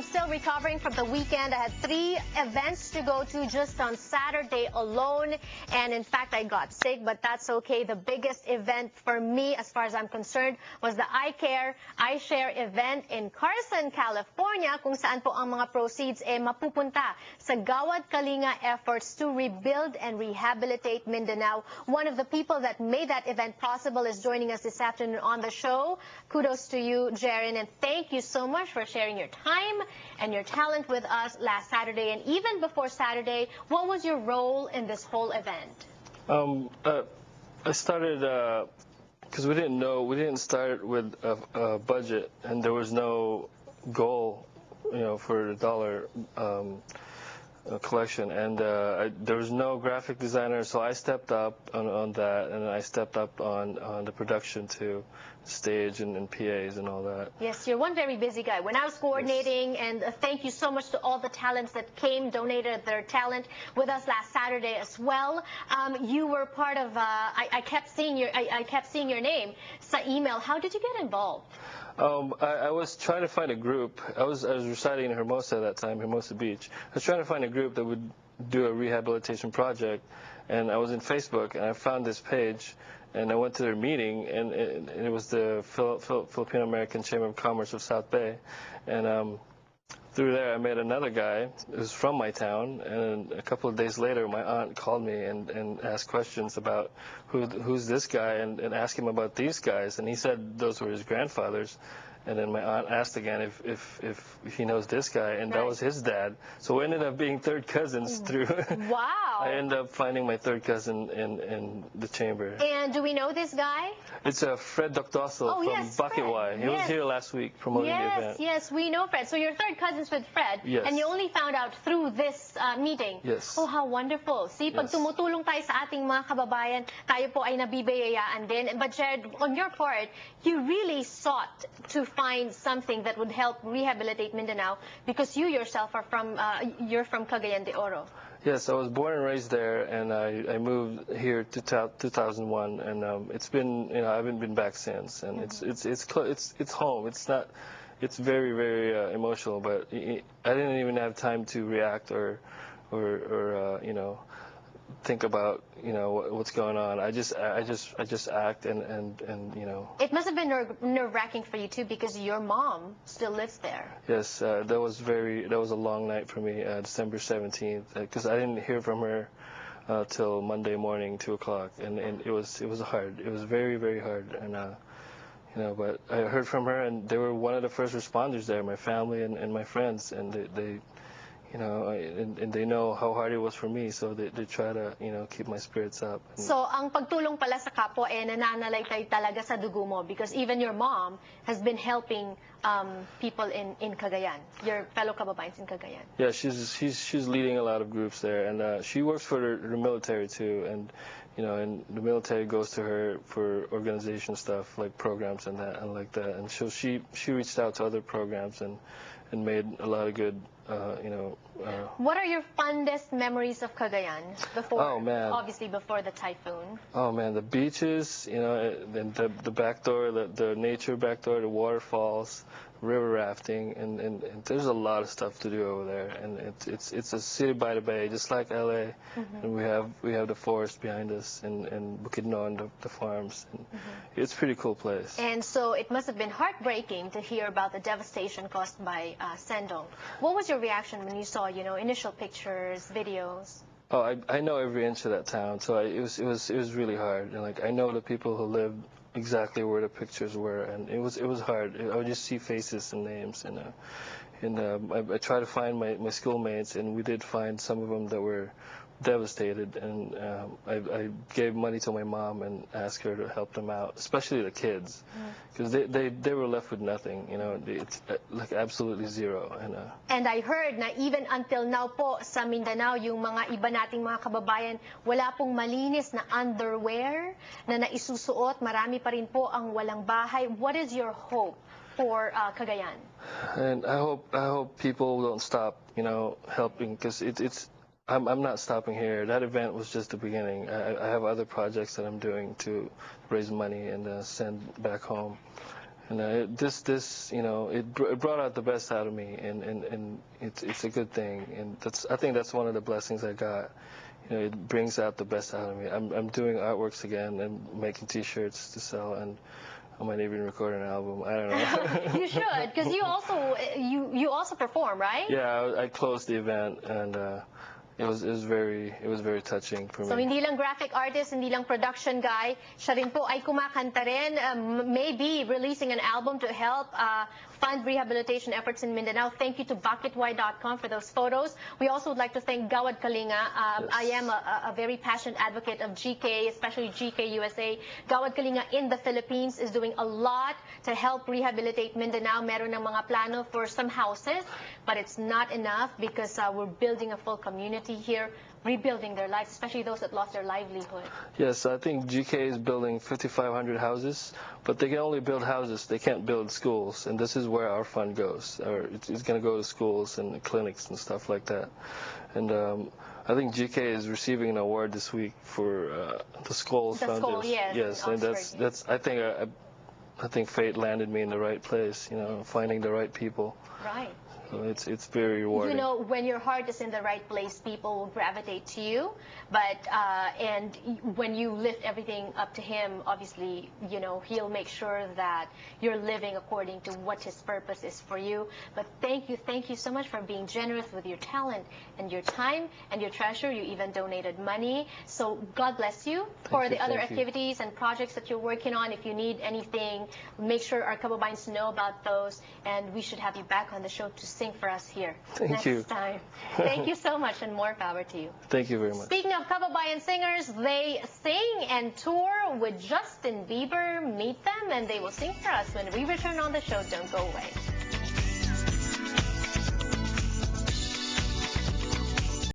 I'm still recovering from the weekend. I had 3 events to go to just on Saturday alone. And in fact, I got sick, but that's okay. The biggest event for me, as far as I'm concerned, was the iShare event in Carson, California, kung saan po ang mga proceeds mapupunta sa Gawad Kalinga efforts to rebuild and rehabilitate Mindanao. One of the people that made that event possible is joining us this afternoon on the show. Kudos to you, Jaren, and thank you so much for sharing your time and your talent with us last Saturday. And even before Saturday, what was your role in this whole event? I started because we didn't start with a budget, and there was no goal, for the dollar collection, and there was no graphic designer, so I stepped up on that, and I stepped up on the production too, stage and PAs and all that. Yes, you're one very busy guy. When I was coordinating, yes. And thank you so much to all the talents that came, donated their talent with us last Saturday as well. You were part of. I kept seeing your name sa email. How did you get involved? I was trying to find a group. I was residing in Hermosa at that time, Hermosa Beach. I was trying to find a group that would do a rehabilitation project, and I was in Facebook, and I found this page, and I went to their meeting, and it was the Filipino American Chamber of Commerce of South Bay, and through there I met another guy who was from my town, and a couple of days later my aunt called me and asked questions about who's this guy, and asked him about these guys, and he said those were his grandfathers. And then my aunt asked again if he knows this guy, and that was his dad. So we ended up being third cousins through. Wow. I ended up finding my third cousin in the chamber. And do we know this guy? It's Fred Doctoso from Bakitwai. He was here last week promoting the event. Yes, we know Fred. So you're third cousins with Fred. Yes. And you only found out through this meeting. Yes. Oh, how wonderful. See, pag tumutulong tayo sa ating mga kababayan, tayo po ay nabibiyayaan din. But Jared, on your part, you really sought to find something that would help rehabilitate Mindanao because you yourself are you're from Cagayan de Oro. Yes, I was born and raised there, and I moved here to 2001, and it's been, I haven't been back since, and it's home. It's very, very emotional, but I didn't even have time to react or think about what's going on. I just act and. It must have been nerve-wracking for you too, because your mom still lives there. Yes, that was a long night for me, December 17th, because I didn't hear from her till Monday morning, 2 o'clock, and it was hard. It was very, very hard, and but I heard from her, and they were one of the first responders there, my family and my friends, and they and they know how hard it was for me, so they try to, keep my spirits up. So, ang pagtulong pala sa kapwa nananalaytay talaga sa dugo mo, because even your mom has been helping people in Cagayan, your fellow kababayans in Cagayan. Yeah, she's leading a lot of groups there, and she works for the military too, and and the military goes to her for organization stuff like programs and like that, and so she reached out to other programs and made a lot of good. What are your fondest memories of Cagayan before? Oh man! Obviously before the typhoon. Oh man, the beaches, and the back door, the nature back door, the waterfalls, river rafting, and there's a lot of stuff to do over there, and it's a city by the bay, just like LA, and we have the forest behind us, and Bukidnon, the farms, and it's a pretty cool place. And so it must have been heartbreaking to hear about the devastation caused by Sendong. What was your reaction when you saw, initial pictures, videos? Oh, I know every inch of that town, so it was really hard, and I know the people who lived exactly where the pictures were, and it was hard. I would just see faces and names, and I tried to find my schoolmates, and we did find some of them that were devastated, and I gave money to my mom and asked her to help them out, especially the kids, because they were left with nothing, it's like absolutely zero. And I heard na even until now po sa Mindanao, yung mga iba nating mga kababayan, wala pong malinis na underwear na naisusuot, marami pa rin po ang walang bahay. What is your hope for Cagayan? And I hope people don't stop, helping, because I'm not stopping here. That event was just the beginning. I have other projects that I'm doing to raise money and send back home. And it brought out the best out of me, and it's a good thing, and I think that's one of the blessings I got. It brings out the best out of me. I'm doing artworks again and making T-shirts to sell, and I might even record an album. I don't know. You should, because you also perform, right? Yeah, I closed the event, and it was very touching for me. So hindi lang graphic artist, hindi lang production guy, siya rin po ay kumakanta rin, maybe releasing an album to help fund rehabilitation efforts in Mindanao. Thank you to bucketwhy.com for those photos. We also would like to thank Gawad Kalinga. Yes. I am a very passionate advocate of GK, especially GK USA. Gawad Kalinga in the Philippines is doing a lot to help rehabilitate Mindanao. Meron ng mga plano for some houses, but it's not enough because we're building a full community here, rebuilding their lives, especially those that lost their livelihood. Yes, I think GK is building 5,500 houses, but they can only build houses. They can't build schools, and this is where our fund goes. It's going to go to schools and clinics and stuff like that. And I think GK is receiving an award this week for the Skulls Foundation. Skull, yes. Yes, and that's I think fate landed me in the right place. Finding the right people. Right. So it's very rewarding. When your heart is in the right place, people will gravitate to you. But and when you lift everything up to him, obviously, he'll make sure that you're living according to what his purpose is for you. But thank you so much for being generous with your talent and your time and your treasure. You even donated money. So God bless you for the other activities and projects that you're working on. If you need anything, make sure our Kababayans know about those. And we should have you back on the show to sing for us here next time. Thank you so much, and more power to you. Thank you very much. Speaking of Kababayan singers, they sing and tour with Justin Bieber. Meet them, and they will sing for us when we return on the show. Don't go away.